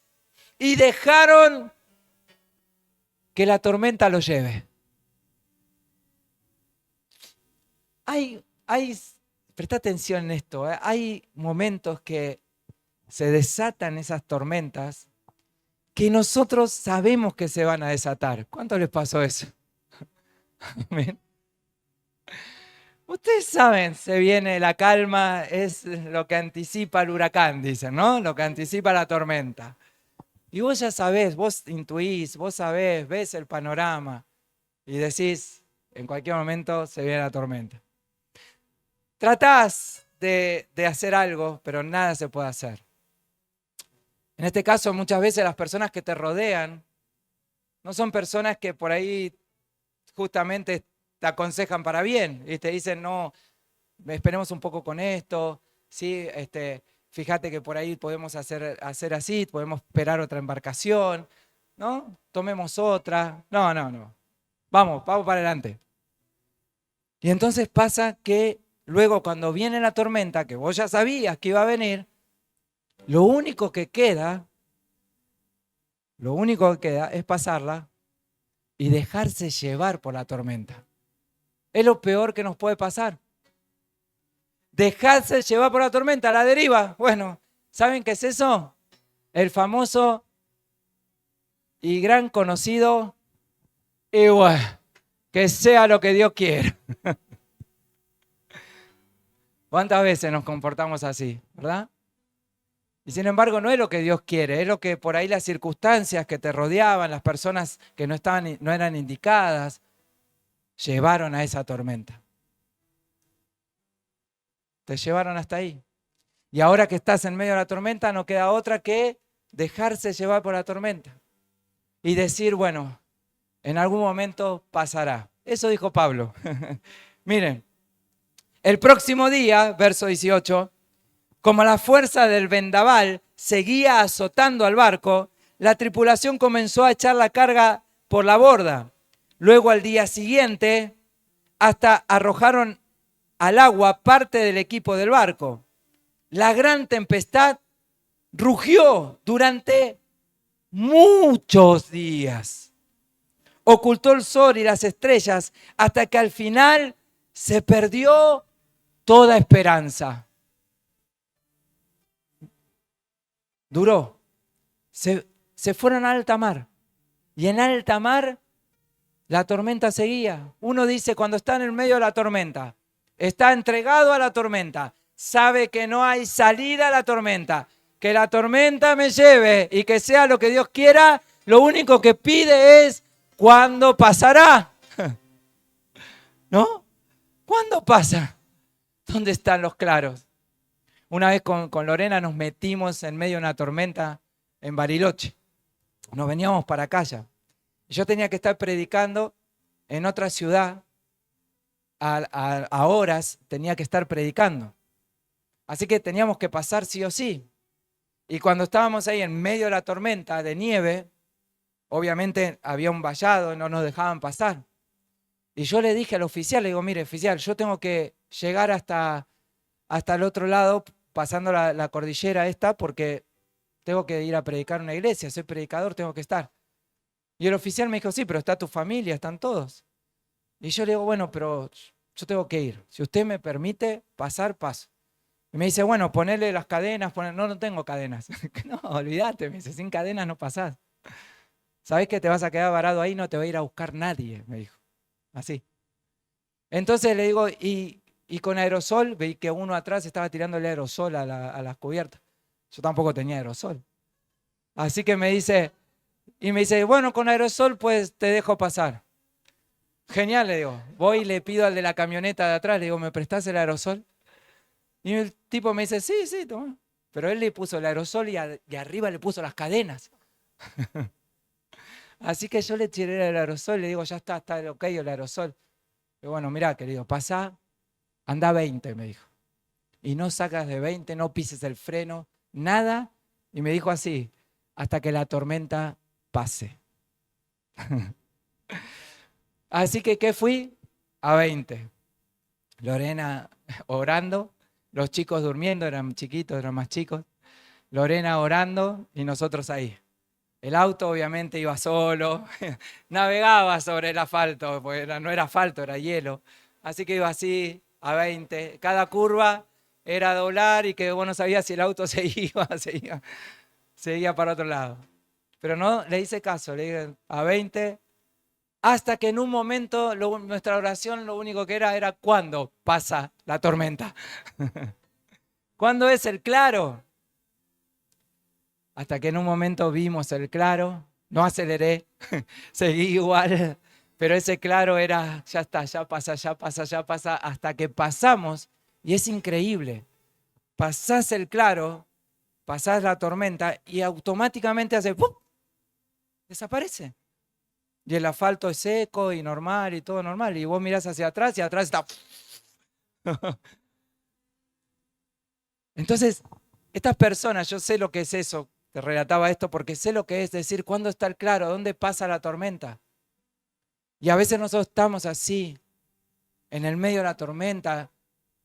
y dejaron que la tormenta los lleve. Presta atención en esto, hay momentos que se desatan esas tormentas que nosotros sabemos que se van a desatar. ¿Cuánto les pasó eso? Amén. Ustedes saben, se viene la calma, es lo que anticipa el huracán, dicen, ¿no? Lo que anticipa la tormenta. Y vos ya sabés, vos intuís, vos sabés, ves el panorama y decís, en cualquier momento se viene la tormenta. Tratás de hacer algo, pero nada se puede hacer. En este caso, muchas veces las personas que te rodean no son personas que por ahí justamente te aconsejan para bien y te dicen, no, esperemos un poco con esto, ¿sí? Fíjate que por ahí podemos hacer así, podemos esperar otra embarcación, ¿no? Tomemos otra. No. Vamos para adelante. Y entonces pasa que luego cuando viene la tormenta, que vos ya sabías que iba a venir, lo único que queda es pasarla y dejarse llevar por la tormenta. Es lo peor que nos puede pasar. Dejarse llevar por la tormenta, la deriva. Bueno, ¿saben qué es eso? El famoso y gran conocido, y bueno, que sea lo que Dios quiera. ¿Cuántas veces nos comportamos así, verdad? Y sin embargo no es lo que Dios quiere, es lo que por ahí las circunstancias que te rodeaban, las personas que no eran indicadas, llevaron a esa tormenta. Te llevaron hasta ahí. Y ahora que estás en medio de la tormenta no queda otra que dejarse llevar por la tormenta. Y decir, bueno, en algún momento pasará. Eso dijo Pablo. Miren, el próximo día, verso 18, como la fuerza del vendaval seguía azotando al barco, la tripulación comenzó a echar la carga por la borda. Luego al día siguiente, hasta arrojaron al agua parte del equipo del barco. La gran tempestad rugió durante muchos días. Ocultó el sol y las estrellas hasta que al final se perdió toda esperanza. Duró. Se fueron a alta mar. Y en alta mar la tormenta seguía. Uno dice cuando está en el medio de la tormenta, está entregado a la tormenta, sabe que no hay salida a la tormenta, que la tormenta me lleve y que sea lo que Dios quiera, lo único que pide es ¿cuándo pasará? ¿No? ¿Cuándo pasa? ¿Dónde están los claros? Una vez con Lorena nos metimos en medio de una tormenta en Bariloche. Nos veníamos para acá ya. Yo tenía que estar predicando en otra ciudad. A horas tenía que estar predicando. Así que teníamos que pasar sí o sí. Y cuando estábamos ahí en medio de la tormenta de nieve, obviamente había un vallado y no nos dejaban pasar. Y yo le dije al oficial, le digo, mire, oficial, yo tengo que llegar hasta el otro lado, pasando la cordillera esta, porque tengo que ir a predicar en una iglesia, soy predicador, tengo que estar. Y el oficial me dijo, sí, pero está tu familia, están todos. Y yo le digo, bueno, pero yo tengo que ir. Si usted me permite pasar, paso. Y me dice, bueno, ponele las cadenas. No, no tengo cadenas. No, olvídate, me dice, sin cadenas no pasás. ¿Sabés que te vas a quedar varado ahí? No te va a ir a buscar nadie, me dijo. Así. Entonces le digo, y con aerosol, vi que uno atrás estaba tirándole aerosol a las cubiertas. Yo tampoco tenía aerosol. Así que me dice, bueno, con aerosol pues te dejo pasar. Genial, le digo. Voy y le pido al de la camioneta de atrás, le digo, ¿me prestás el aerosol? Y el tipo me dice, sí, sí, toma. Pero él le puso el aerosol y arriba le puso las cadenas. Así que yo le tiré el aerosol, le digo, ya está ok el aerosol. Y bueno, mirá, querido, pasa, anda 20, me dijo. Y no sacas de 20, no pises el freno, nada. Y me dijo así, hasta que la tormenta pase. Así que, ¿qué fui? A 20. Lorena orando, los chicos durmiendo, eran chiquitos, eran más chicos. Lorena orando y nosotros ahí. El auto obviamente iba solo, navegaba sobre el asfalto, porque no era asfalto, era hielo. Así que iba así, a 20. Cada curva era doblar y que vos no sabías si el auto seguía para otro lado. Pero no, le hice caso, le dije a 20, hasta que en un momento nuestra oración lo único que era ¿cuándo pasa la tormenta? ¿Cuándo es el claro? Hasta que en un momento vimos el claro, no aceleré, seguí igual, pero ese claro era, ya está, ya pasa, ya pasa, ya pasa, hasta que pasamos, y es increíble, pasás el claro, pasás la tormenta y automáticamente hace ¡pum! Desaparece. Y el asfalto es seco y normal y todo normal, y vos mirás hacia atrás y atrás está... Entonces, estas personas, yo sé lo que es eso, te relataba esto porque sé lo que es decir, ¿cuándo está el claro? ¿Dónde pasa la tormenta? Y a veces nosotros estamos así, en el medio de la tormenta,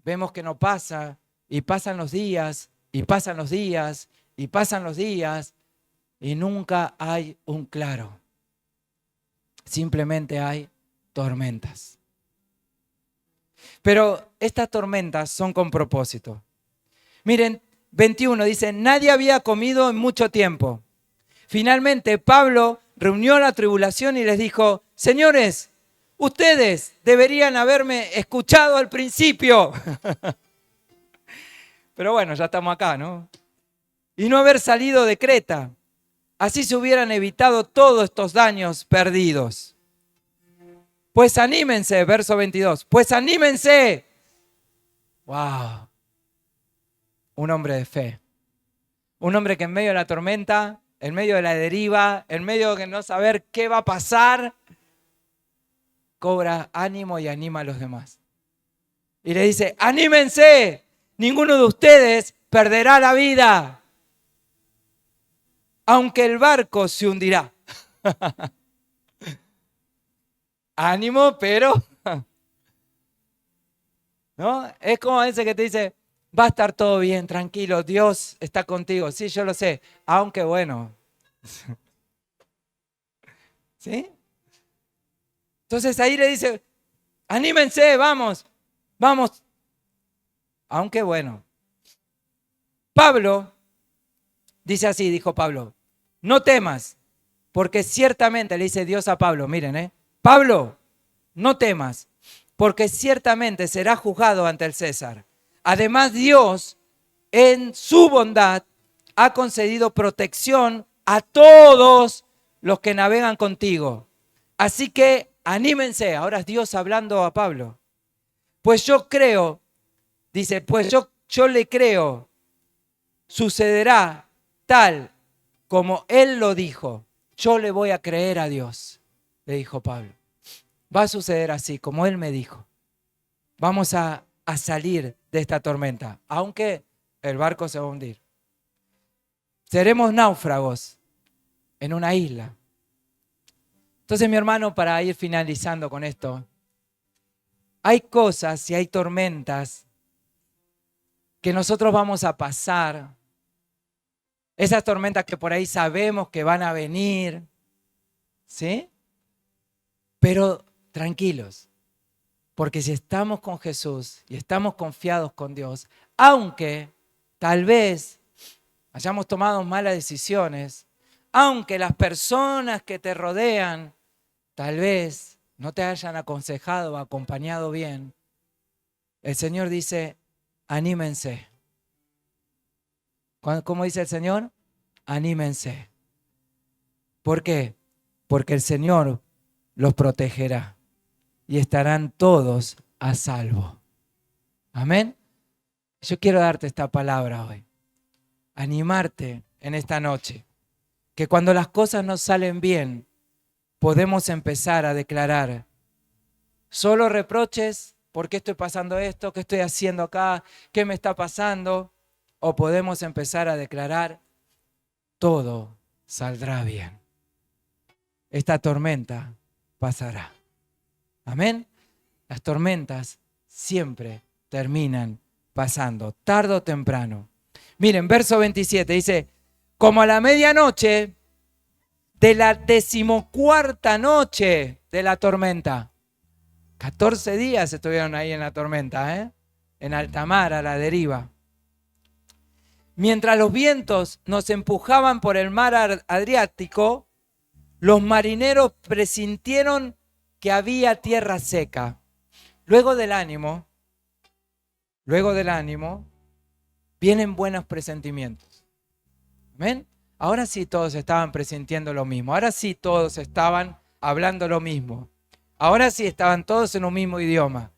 vemos que no pasa, y pasan los días, y pasan los días, y pasan los días, y nunca hay un claro. Simplemente hay tormentas. Pero estas tormentas son con propósito. Miren, 21 dice, nadie había comido en mucho tiempo. Finalmente Pablo reunió a la tribulación y les dijo, señores, ustedes deberían haberme escuchado al principio. Pero bueno, ya estamos acá, ¿no? Y no haber salido de Creta. Así se hubieran evitado todos estos daños perdidos. Pues anímense, verso 22. Pues anímense. ¡Wow! Un hombre de fe. Un hombre que en medio de la tormenta, en medio de la deriva, en medio de no saber qué va a pasar, cobra ánimo y anima a los demás. Y le dice, anímense, ninguno de ustedes perderá la vida, aunque el barco se hundirá. Ánimo, pero... ¿no? Es como ese que te dice, va a estar todo bien, tranquilo, Dios está contigo. Sí, yo lo sé, aunque bueno. ¿Sí? Entonces ahí le dice, anímense, vamos, vamos. Aunque bueno. Pablo, dice así, dijo Pablo, no temas, porque ciertamente, le dice Dios a Pablo, miren, Pablo, no temas, porque ciertamente será juzgado ante el César. Además, Dios, en su bondad, ha concedido protección a todos los que navegan contigo. Así que anímense. Ahora es Dios hablando a Pablo. Pues yo creo, dice, pues yo le creo, sucederá tal como Él lo dijo. Yo le voy a creer a Dios, le dijo Pablo. Va a suceder así, como Él me dijo. Vamos a salir de esta tormenta, aunque el barco se va a hundir. Seremos náufragos en una isla. Entonces, mi hermano, para ir finalizando con esto, hay cosas y hay tormentas que nosotros vamos a pasar. Esas tormentas que por ahí sabemos que van a venir, ¿sí? Pero tranquilos, porque si estamos con Jesús y estamos confiados con Dios, aunque tal vez hayamos tomado malas decisiones, aunque las personas que te rodean tal vez no te hayan aconsejado o acompañado bien, el Señor dice, anímense. ¿Cómo dice el Señor? Anímense. ¿Por qué? Porque el Señor los protegerá y estarán todos a salvo. Amén. Yo quiero darte esta palabra hoy. Animarte en esta noche. Que cuando las cosas no salen bien, podemos empezar a declarar solo reproches, ¿por qué estoy pasando esto? ¿Qué estoy haciendo acá? ¿Qué me está pasando? O podemos empezar a declarar, todo saldrá bien. Esta tormenta pasará. Amén. Las tormentas siempre terminan pasando, tarde o temprano. Miren, verso 27 dice, como a la medianoche de la 14ª noche de la tormenta. 14 días estuvieron ahí en la tormenta, en alta mar, a la deriva. Mientras los vientos nos empujaban por el mar Adriático, los marineros presintieron que había tierra seca. Luego del ánimo, vienen buenos presentimientos. ¿Amén? Ahora sí todos estaban presintiendo lo mismo. Ahora sí todos estaban hablando lo mismo. Ahora sí estaban todos en un mismo idioma.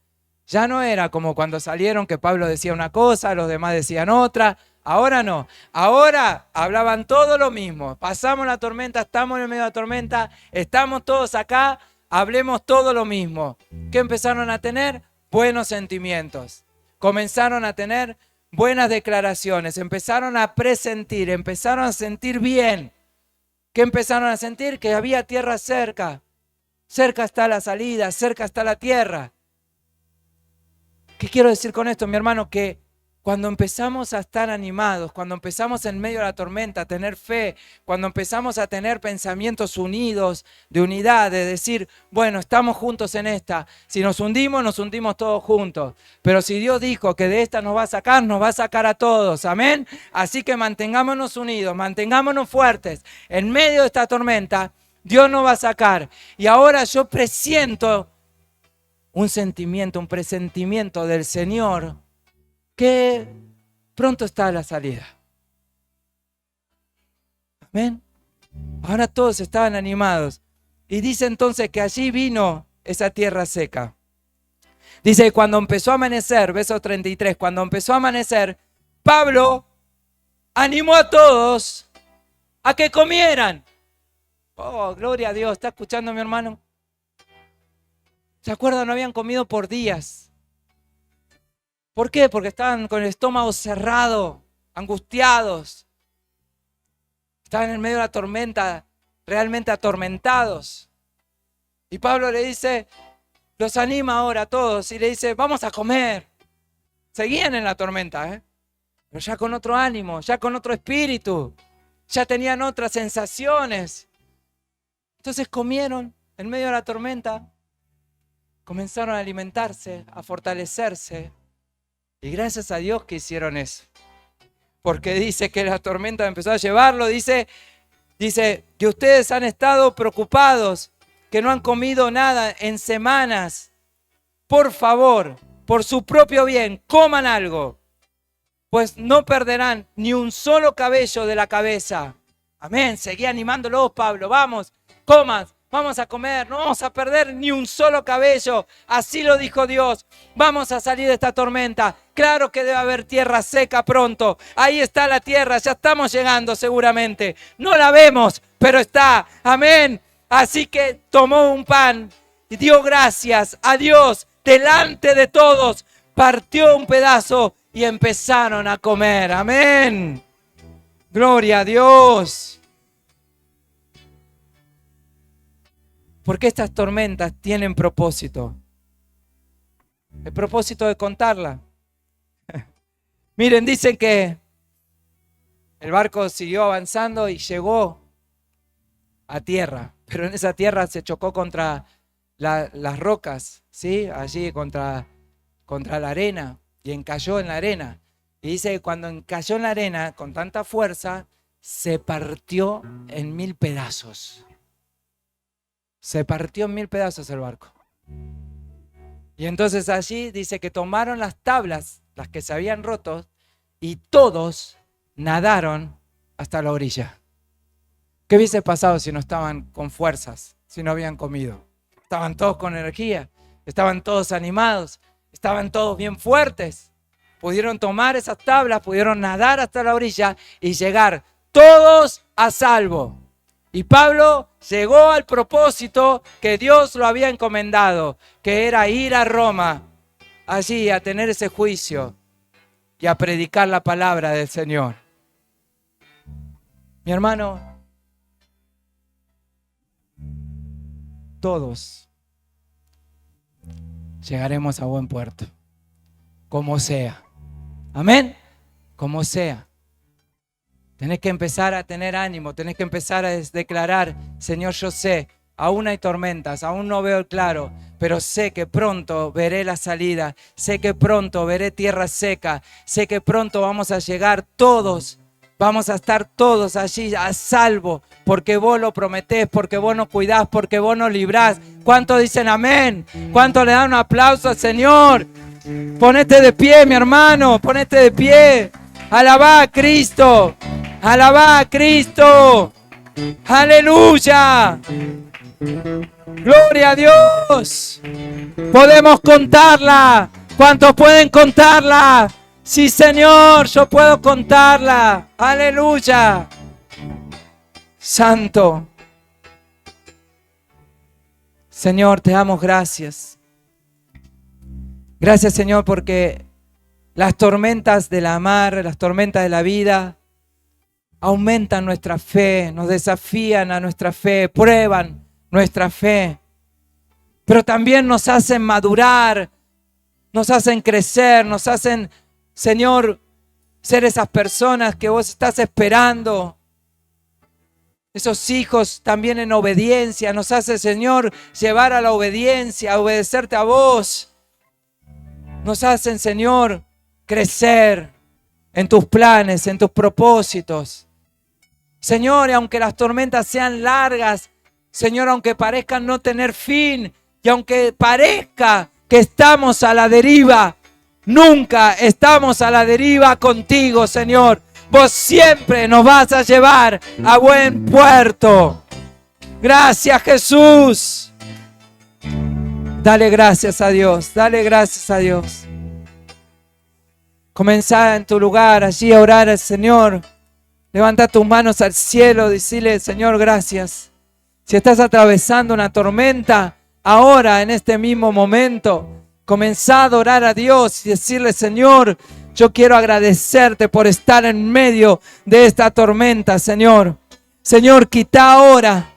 Ya no era como cuando salieron que Pablo decía una cosa, los demás decían otra. Ahora no. Ahora hablaban todo lo mismo. Pasamos la tormenta, estamos en el medio de la tormenta, estamos todos acá, hablemos todo lo mismo. ¿Qué empezaron a tener? Buenos sentimientos. Comenzaron a tener buenas declaraciones, empezaron a presentir, empezaron a sentir bien. ¿Qué empezaron a sentir? Que había tierra cerca. Cerca está la salida, cerca está la tierra. ¿Qué quiero decir con esto, mi hermano? Que cuando empezamos a estar animados, cuando empezamos en medio de la tormenta a tener fe, cuando empezamos a tener pensamientos unidos, de unidad, de decir, bueno, estamos juntos en esta. Si nos hundimos todos juntos. Pero si Dios dijo que de esta nos va a sacar a todos. Amén. Así que mantengámonos unidos, mantengámonos fuertes. En medio de esta tormenta, Dios nos va a sacar. Y ahora yo presiento un sentimiento, un presentimiento del Señor que pronto está a la salida. Amén. Ahora todos estaban animados. Y dice entonces que allí vino esa tierra seca. Dice, cuando empezó a amanecer, verso 33, cuando empezó a amanecer, Pablo animó a todos a que comieran. Oh, gloria a Dios. ¿Está escuchando, mi hermano? ¿Se acuerdan? No habían comido por días. ¿Por qué? Porque estaban con el estómago cerrado, angustiados. Estaban en medio de la tormenta, realmente atormentados. Y Pablo le dice, los anima ahora a todos y le dice, vamos a comer. Seguían en la tormenta, pero ya con otro ánimo, ya con otro espíritu. Ya tenían otras sensaciones. Entonces comieron en medio de la tormenta. Comenzaron a alimentarse, a fortalecerse. Y gracias a Dios que hicieron eso. Porque dice que la tormenta empezó a llevarlo. Dice que ustedes han estado preocupados, que no han comido nada en semanas. Por favor, por su propio bien, coman algo. Pues no perderán ni un solo cabello de la cabeza. Amén. Seguía animándolos, Pablo. Vamos, coman. Vamos a comer, no vamos a perder ni un solo cabello. Así lo dijo Dios. Vamos a salir de esta tormenta. Claro que debe haber tierra seca pronto. Ahí está la tierra, ya estamos llegando seguramente. No la vemos, pero está. Amén. Así que tomó un pan y dio gracias a Dios delante de todos. Partió un pedazo y empezaron a comer. Amén. Gloria a Dios. Porque estas tormentas tienen propósito. El propósito de contarla. Miren, dicen que el barco siguió avanzando y llegó a tierra, pero en esa tierra se chocó contra las rocas, ¿sí? Allí contra la arena, y encalló en la arena. Y dice que cuando encalló en la arena con tanta fuerza, se partió en 1000 pedazos. Se partió en 1000 pedazos el barco. Y entonces allí dice que tomaron las tablas, las que se habían roto, y todos nadaron hasta la orilla. ¿Qué hubiese pasado si no estaban con fuerzas, si no habían comido? Estaban todos con energía, estaban todos animados, estaban todos bien fuertes. Pudieron tomar esas tablas, pudieron nadar hasta la orilla y llegar todos a salvo. Y Pablo llegó al propósito que Dios lo había encomendado, que era ir a Roma, allí a tener ese juicio y a predicar la palabra del Señor. Mi hermano, todos llegaremos a buen puerto, como sea. Amén, como sea. Tenés que empezar a tener ánimo, tenés que empezar a declarar: Señor, yo sé, aún hay tormentas, aún no veo el claro, pero sé que pronto veré la salida, sé que pronto veré tierra seca, sé que pronto vamos a llegar todos, vamos a estar todos allí a salvo, porque vos lo prometés, porque vos nos cuidás, porque vos nos librás. ¿Cuántos dicen amén? ¿Cuántos le dan un aplauso al Señor? Ponete de pie, mi hermano, ponete de pie. Alabá a Cristo. Alabá a Cristo. Aleluya. Gloria a Dios. Podemos contarla. ¿Cuántos pueden contarla? Sí, Señor, yo puedo contarla. Aleluya. Santo. Señor, te damos gracias. Gracias, Señor, porque las tormentas de la mar, las tormentas de la vida aumentan nuestra fe, nos desafían a nuestra fe, prueban nuestra fe, pero también nos hacen madurar, nos hacen crecer, nos hacen, Señor, ser esas personas que vos estás esperando. Esos hijos también en obediencia, nos hace, Señor, llevar a la obediencia, a obedecerte a vos. Nos hacen, Señor, crecer en tus planes, en tus propósitos. Señor, y aunque las tormentas sean largas, Señor, aunque parezcan no tener fin, y aunque parezca que estamos a la deriva, nunca estamos a la deriva contigo, Señor. Vos siempre nos vas a llevar a buen puerto. Gracias, Jesús. Dale gracias a Dios, dale gracias a Dios. Comenzá en tu lugar allí a orar al Señor. Levanta tus manos al cielo, decile: Señor, gracias. Si estás atravesando una tormenta, ahora en este mismo momento, comenzá a adorar a Dios y decirle: Señor, yo quiero agradecerte por estar en medio de esta tormenta, Señor. Señor, quita ahora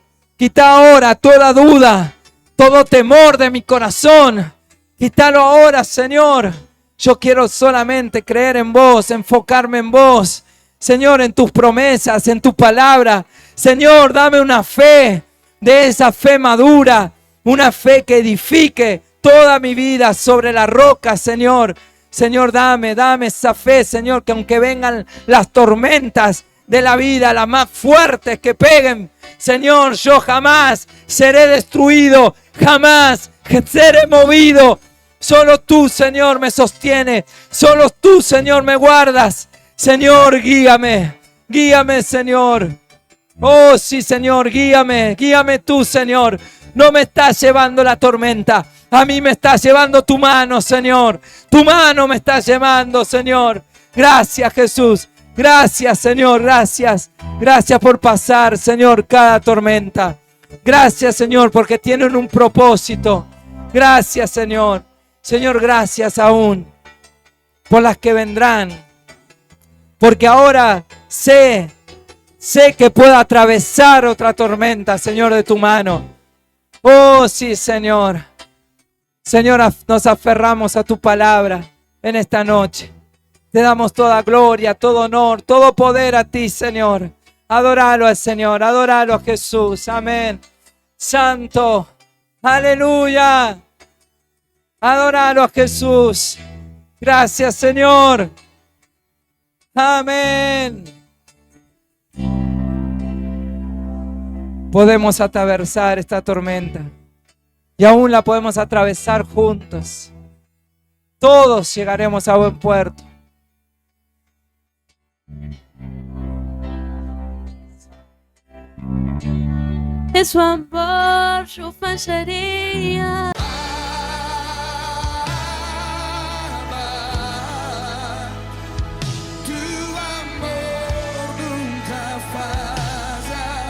toda duda, todo temor de mi corazón. Quítalo ahora, Señor. Yo quiero solamente creer en vos, enfocarme en vos. Señor, en tus promesas, en tu palabra. Señor, dame una fe, de esa fe madura, una fe que edifique toda mi vida sobre la roca, Señor. Señor, dame esa fe, Señor, que aunque vengan las tormentas de la vida, las más fuertes que peguen, Señor, yo jamás seré destruido, jamás seré movido. Solo tú, Señor, me sostiene. Solo tú, Señor, me guardas. Señor, guíame, Señor. Oh, sí, Señor, guíame tú, Señor. No me estás llevando la tormenta, a mí me está llevando tu mano, Señor. Tu mano me está llevando, Señor. Gracias, Jesús. Gracias, Señor, gracias. Gracias por pasar, Señor, cada tormenta. Gracias, Señor, porque tienen un propósito. Gracias, Señor. Señor, gracias aún por las que vendrán. Porque ahora sé que puedo atravesar otra tormenta, Señor, de tu mano. Oh, sí, Señor. Señor, nos aferramos a tu palabra en esta noche. Te damos toda gloria, todo honor, todo poder a ti, Señor. Adóralo al Señor, adóralo a Jesús. Amén. Santo, aleluya. Adóralo a Jesús. Gracias, Señor. Amén. Podemos atravesar esta tormenta y aún la podemos atravesar juntos. Todos llegaremos a buen puerto. En su amor yo fallaría.